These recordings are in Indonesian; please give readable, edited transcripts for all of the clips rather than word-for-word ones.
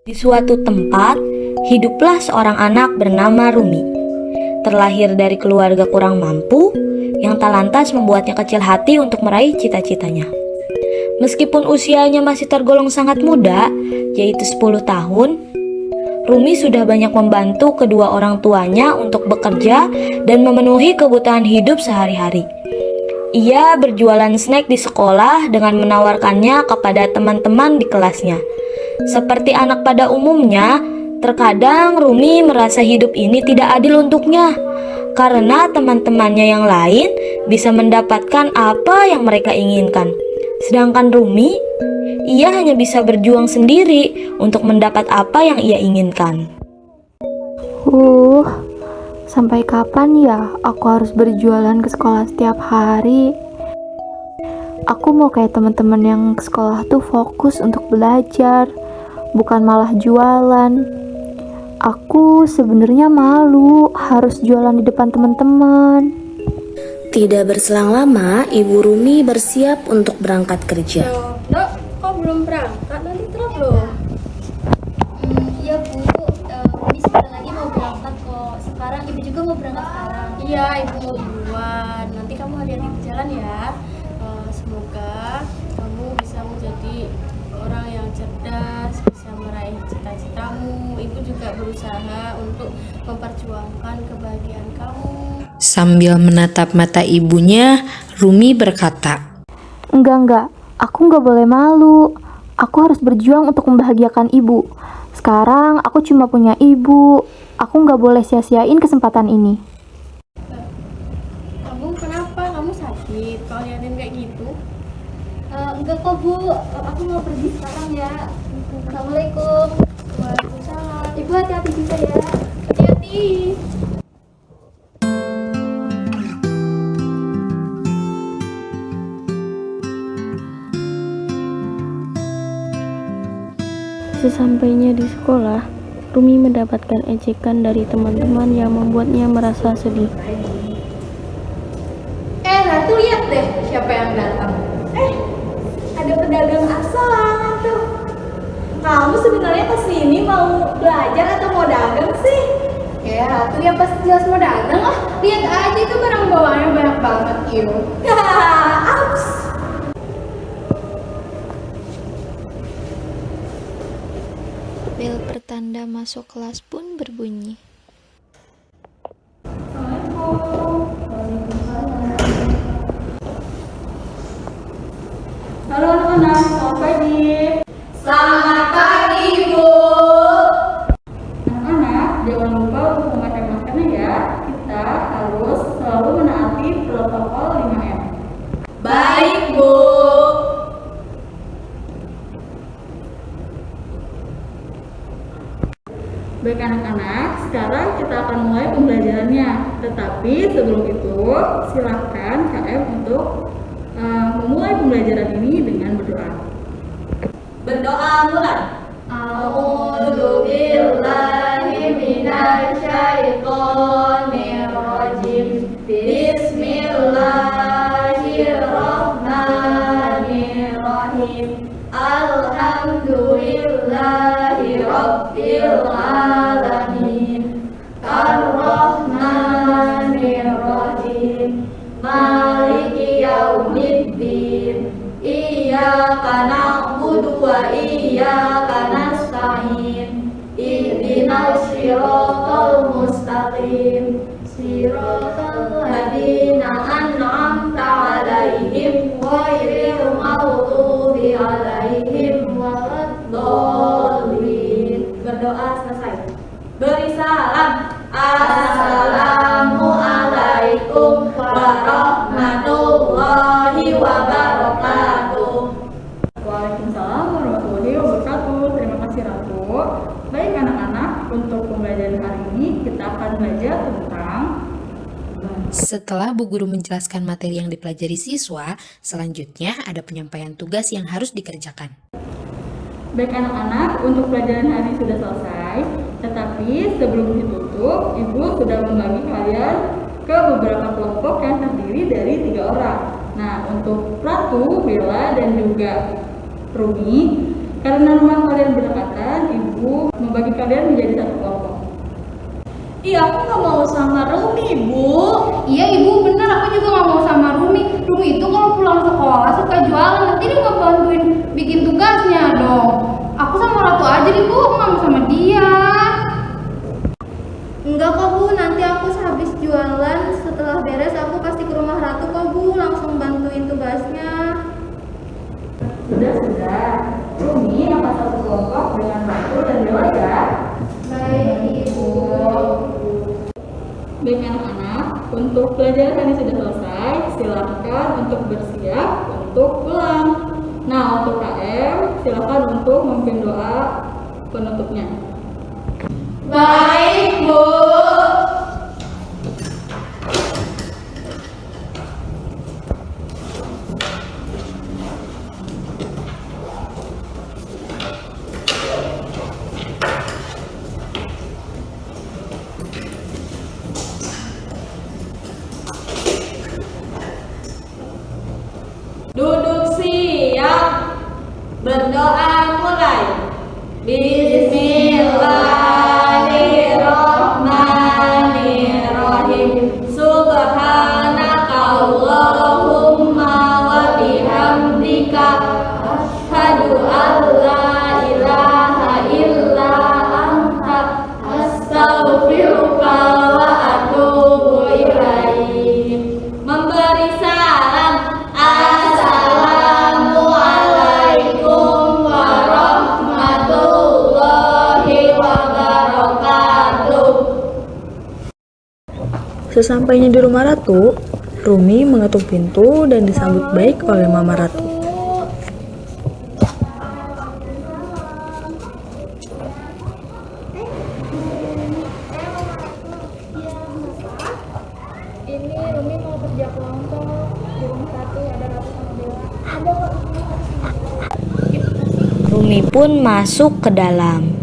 Di suatu tempat, hiduplah seorang anak bernama Rumi. Terlahir dari keluarga kurang mampu, yang tak lantas membuatnya kecil hati untuk meraih cita-citanya. Meskipun usianya masih tergolong sangat muda, yaitu 10 tahun, Rumi sudah banyak membantu kedua orang tuanya untuk bekerja dan memenuhi kebutuhan hidup sehari-hari. Ia berjualan snack di sekolah dengan menawarkannya kepada teman-teman di kelasnya. Seperti anak pada umumnya, terkadang Rumi merasa hidup ini tidak adil untuknya karena teman-temannya yang lain bisa mendapatkan apa yang mereka inginkan. Sedangkan Rumi, ia hanya bisa berjuang sendiri untuk mendapat apa yang ia inginkan. Sampai kapan ya aku harus berjualan ke sekolah setiap hari? Aku mau kayak teman-teman yang ke sekolah tuh fokus untuk belajar, bukan malah jualan. Aku sebenarnya malu harus jualan di depan teman-teman. Tidak berselang lama, Ibu Rumi bersiap untuk berangkat kerja. Dok, kok belum berangkat? Nanti telat loh. Iya Bu, ini sebentar lagi mau berangkat kok. Sekarang Ibu juga mau berangkat sekarang. Iya, Ibu mau duluan. Nanti kamu hati-hati di jalan ya. Semoga kamu bisa menjadi orang yang cerdas, bisa meraih cita-citamu. Ibu juga berusaha untuk memperjuangkan kebahagiaan kamu. Sambil menatap mata ibunya, Rumi berkata, Enggak, aku nggak boleh malu. Aku harus berjuang untuk membahagiakan ibu. Sekarang aku cuma punya ibu. Aku nggak boleh sia-siain kesempatan ini. Kamu kenapa? Kamu sakit? Kau liatin kayak gitu? Enggak kok Bu, aku mau pergi sekarang ya. Assalamualaikum. Waalaikumsalam. Ibu hati-hati juga ya. Hati-hati. Sesampainya di sekolah, Rumi mendapatkan ejekan dari teman-teman yang membuatnya merasa sedih. Ratu, lihat deh siapa yang datang. Ada pedagang asongan tuh. Kamu sebenarnya kesini mau belajar atau mau dagang sih? Ya, Ratu ya pasti jelas mau dagang lah. Lihat aja itu barang bawaannya banyak banget, yuk. Ups. Bel pertanda masuk kelas pun berbunyi. Halo anak-anak, selamat pagi. Selamat pagi, Bu. Anak-anak, jangan lupa untuk memakai maskernya ya. Kita harus selalu menaati protokol 5M. Baik, Bu. Baik anak-anak, sekarang kita akan mulai pembelajarannya. Tetapi sebelum itu, silakan KM untuk memulai pembelajaran ini dengan berdoa. Berdoa mulai. A'udzu billahi minasyaitonir rajim. Bismillahirrahmanirrahim. Alhamdulillahi rabbil alamin. Ar-Rahmanir-Rahim. Maliki yaumiddin. Iyyaka na'budu wa iyyaka nasta'in. Ihdinas siratal mustaqim. Siratal ladzina an'amta 'alaihim ghairil maghdubi 'alaihim waladdallin. Berdoa selesai. Beri salam. Assalamualaikum warahmatullahi wabarakatuh. Waalaikumsalam warahmatullahi wabarakatuh. Terima kasih Ratu. Baik anak-anak, untuk pembelajaran hari ini kita akan belajar tentang. Setelah Bu Guru menjelaskan materi yang dipelajari siswa, selanjutnya ada penyampaian tugas yang harus dikerjakan. Baik anak-anak, untuk pelajaran hari ini sudah selesai. Tetapi sebelum ditutup, Ibu sudah membagi kalian ke beberapa kelompok yang terdiri dari 3 orang. Nah, untuk Ratu, Bella, dan juga Rumi, karena rumah kalian berdekatan, Ibu Iya, aku nggak mau sama Rumi, Bu. Iya ibu bener, aku juga nggak mau sama Rumi. Rumi itu kalau pulang sekolah suka jualan, nanti dia nggak bantuin bikin tugasnya dong. Aku sama Ratu aja deh bu, aku nggak mau sama dia. Enggak kok Bu, nanti aku sehabis jualan setelah beres aku pasti ke rumah Ratu kok Bu, langsung bantuin tugasnya. Sudah. Rumi akan satu kelompok dengan Ratu dan Dewa ya. Baik Ibu. Baik anak-anak, untuk pelajaran ini sudah selesai. Silahkan untuk bersiap untuk pulang. Nah, untuk KM, silahkan untuk memimpin doa penutupnya. Baik bu. Duduk siap. Berdoa mulai. Bismillahirrahmanirrahim. Subhanakallahumma wa bihamdika asyhadu an la ilaha illa anta astaghfiruka wa atubu ilaik. Memberi salam. Assalamualaikum warahmatullahi wabarakatuh. Sesampainya di rumah Ratu, Rumi mengetuk pintu dan disambut baik oleh Mama Ratu. Ini Rumi mau kerja kelompok di rumah Ratu, ada Ratu sama Dewa. Ada kok. Rumi pun masuk ke dalam.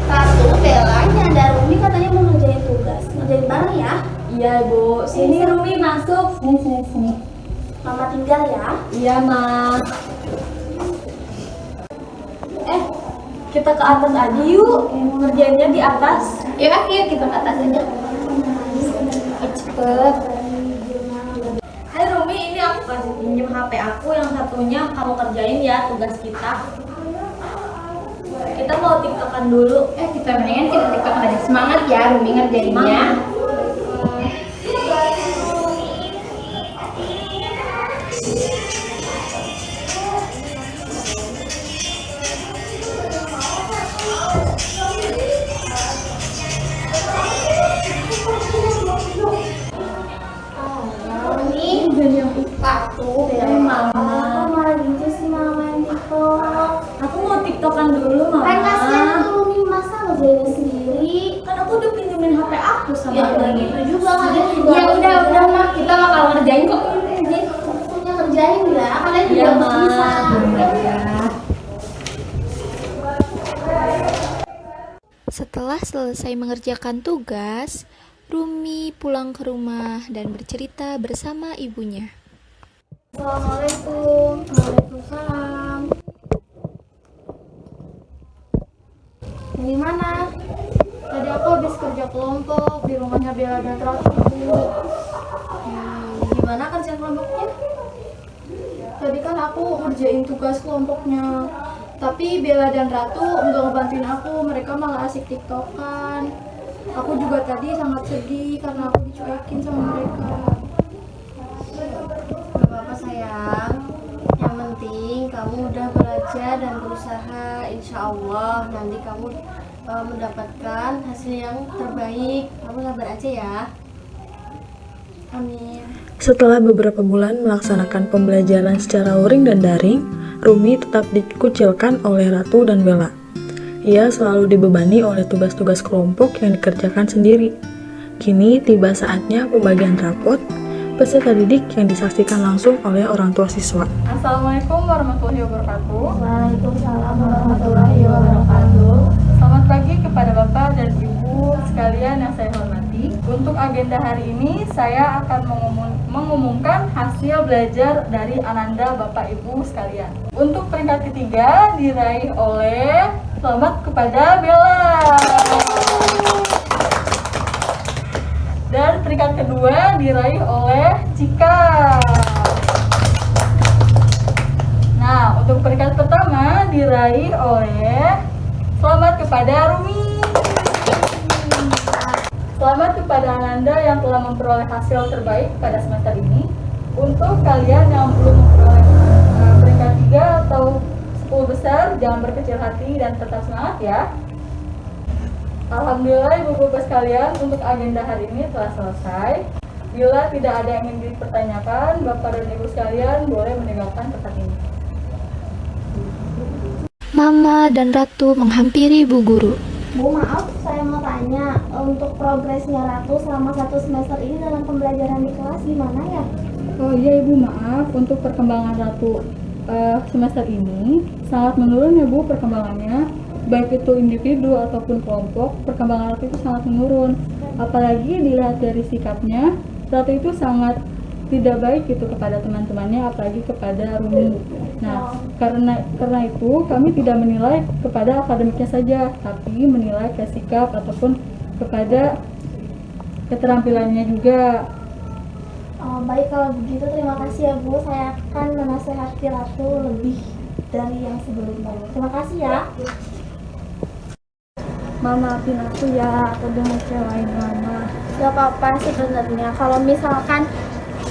Ratu, Bella, ini ada Rumi katanya mau ngerjain tugas. Ngerjain bareng ya? Iya, Bu. Sini Rumi masuk. Sini. Mama tinggal ya. Iya, Ma. Kita ke atas aja yuk. Ngerjainnya di atas. Yuk kita ke atas aja. Cepet. Hai Rumi, ini aku kasih pinjam HP aku, yang satunya kamu kerjain ya tugas kita. Kita mau tiktokan dulu. Kita mendingan kita tiktokan aja. Semangat ya Rumi ngerjainnya. Ratu, Bella. Kok marah gitu sih Mama main TikTok? Aku mau tiktokan dulu, Mama. Kan kasihan tuh Rumi, masa ngerjainnya sendiri? Kan aku udah pinjemin HP aku sama Ya udah Rumi. gitu juga kalian juga. Ya udah mah kita bakal ngerjain kok. Jadi punya kerjain ya, kalian juga Iya, harus Ma. bisa. Setelah selesai mengerjakan tugas, Rumi pulang ke rumah dan bercerita bersama ibunya. Assalamualaikum. Waalaikumsalam. Ini mana? Tadi aku habis kerja kelompok di rumahnya Bella dan Ratu. Gimana kerja kelompoknya? Tadi kan aku ngerjain tugas kelompoknya, tapi Bella dan Ratu nggak ngebantuin aku, mereka malah asik tiktokan. Aku juga tadi sangat sedih karena aku dicuekin sama mereka. Gak apa-apa sayang, yang penting kamu udah belajar dan berusaha. Insya Allah nanti kamu mendapatkan hasil yang terbaik. Kamu sabar aja ya. Amin. Setelah beberapa bulan melaksanakan pembelajaran secara luring dan daring, Rumi tetap dikucilkan oleh Ratu dan Bella. Ia selalu dibebani oleh tugas-tugas kelompok yang dikerjakan sendiri. Kini tiba saatnya pembagian rapot peserta didik yang disaksikan langsung oleh orang tua siswa. Assalamualaikum warahmatullahi wabarakatuh. Waalaikumsalam warahmatullahi wabarakatuh. Selamat pagi kepada Bapak dan Ibu sekalian yang saya hormati. Untuk agenda hari ini, saya akan mengumumkan hasil belajar dari Ananda Bapak Ibu sekalian. Untuk peringkat ketiga diraih oleh selamat kepada Bella. Dan peringkat kedua diraih oleh Cika. Nah, untuk peringkat pertama diraih oleh selamat kepada Rumi. Selamat kepada Ananda yang telah memperoleh hasil terbaik pada semester ini. Untuk kalian yang belum memperoleh peringkat 3 atau 10 besar, jangan berkecil hati dan tetap semangat ya. Alhamdulillah ibu bapak sekalian, untuk agenda hari ini telah selesai. Bila tidak ada yang ingin dipertanyakan, bapak dan ibu sekalian boleh meninggalkan tempat ini. Mama dan Ratu menghampiri Bu Guru. Bu, maaf, saya mau tanya, untuk progresnya Ratu selama 1 semester ini dalam pembelajaran di kelas gimana ya? Oh iya ibu, maaf, untuk perkembangan Ratu semester ini sangat menurun ya bu perkembangannya. Baik itu individu ataupun kelompok, perkembangan Ratu itu sangat menurun. Apalagi dilihat dari sikapnya, Ratu itu sangat tidak baik gitu kepada teman-temannya, apalagi kepada Rumi. Nah, karena itu kami tidak menilai kepada akademiknya saja, tapi menilai ke sikap ataupun kepada keterampilannya juga. Oh, baik kalau begitu terima kasih ya Bu, saya akan menasehati Ratu lebih dari yang sebelumnya. Terima kasih ya. Mama, maafin aku ya, aku udah ngecewain Mama. Gak apa-apa sebenarnya, kalau misalkan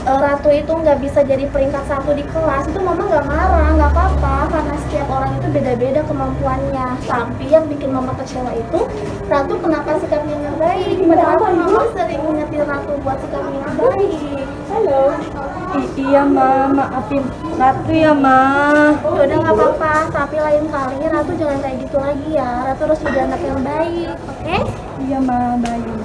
Ratu itu nggak bisa jadi peringkat 1 di kelas, itu Mama nggak marah, nggak apa-apa, karena setiap orang itu beda-beda kemampuannya. Tapi yang bikin Mama kecewa itu Ratu kenapa sikapnya nggak baik, padahal Mama sering ngingetin Ratu buat sikapnya yang baik. Halo. Iya Ma, maafin Ratu ya Ma. Yaudah nggak apa-apa, tapi lain kali Ratu jangan kayak gitu lagi ya. Ratu harus jadi anak yang baik, oke? Iya Ma, baik.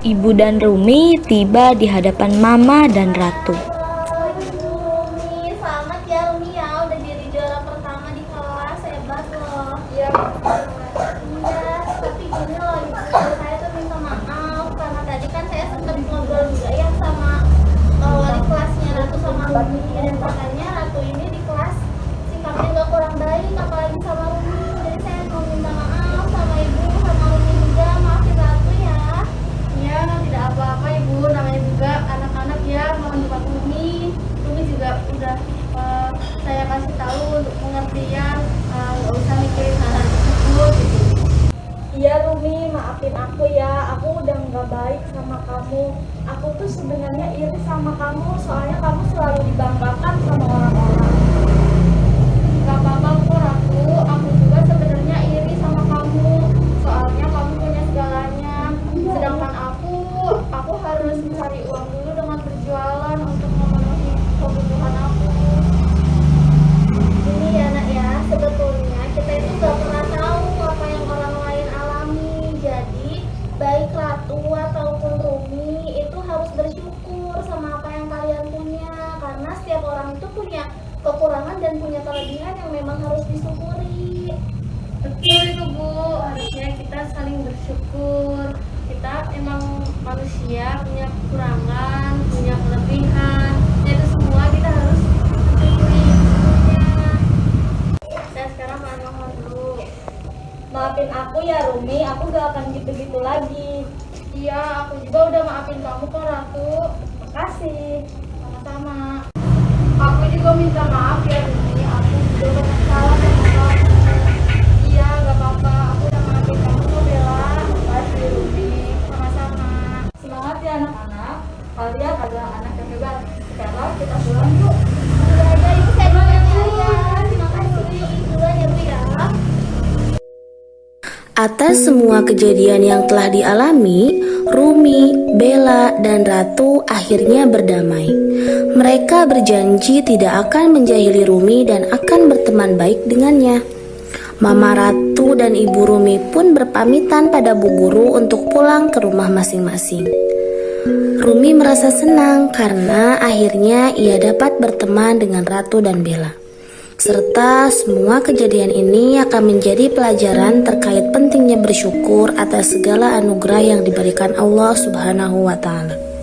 Ibu dan Rumi tiba di hadapan Mama dan Ratu. Rumi, selamat ya Rumi ya, udah jadi juara pertama di kelas, hebat loh. Iya, tapi gini loh Ibu, saya tuh minta maaf karena tadi kan saya sempat ngobrol juga ya sama wali kelasnya Ratu sama Rumi, dan katanya Ratu ini di kelas sikapnya nggak kurang baik, apalagi sama Rumi. Jadi saya mau minta maaf sama Ibu, sama Rumi juga, maafin Ratu ya. Ya, tidak apa-apa ibu, namanya juga anak-anak ya, mohon dimaklumi. Rumi juga udah saya kasih tahu untuk pengertian, nggak usah mikirin hal-hal tersebut gitu. Iya Rumi, maafin aku ya, aku udah nggak baik sama kamu. Aku tuh sebenarnya iri sama kamu, soalnya kamu selalu dibanggakan sama orang-orang. Gak apa-apa kok Ratu, aku juga sebenarnya iri sama kamu, soalnya kamu punya segalanya, sedangkan aku harus mencari uang dulu dengan berjualan untuk memenuhi kebutuhan aku. Ini ya nak ya, sebetulnya kita itu nggak pernah tahu apa yang orang lain alami. Jadi baik Ratu ataupun Rumi itu harus bersyukur sama apa yang kalian punya, karena setiap orang itu punya kekurangan dan punya kelebihan yang memang harus disyukuri. Betul itu Bu, harusnya kita saling bersyukur. Kita emang manusia, punya kekurangan, punya kelebihan, itu semua kita harus syukuri semuanya. Dan sekarang mohon dulu. Maafin aku ya Rumi, aku gak akan gitu-gitu lagi. Iya, aku juga udah maafin kamu kok Ratu. Makasih. Sama-sama. Aku juga minta maaf ya Rumi, aku juga banyak salah sama kamu. Iya, gak apa-apa, aku udah maafin kamu kok Bella. Makasih Rumi. Sama-sama. Semangat ya anak-anak, kalian adalah anak yang hebat. Sekarang kita pulang yuk. Udah aja Ibu, saya duluan ya. Terima kasih duluan ya Bu ya. Atas semua kejadian yang telah dialami, Rumi, Bella, dan Ratu akhirnya berdamai. Mereka berjanji tidak akan menjahili Rumi dan akan berteman baik dengannya. Mama Ratu dan Ibu Rumi pun berpamitan pada Bu Guru untuk pulang ke rumah masing-masing. Rumi merasa senang karena akhirnya ia dapat berteman dengan Ratu dan Bella. serta semua kejadian ini akan menjadi pelajaran terkait pentingnya bersyukur atas segala anugerah yang diberikan Allah Subhanahu wa Ta'ala.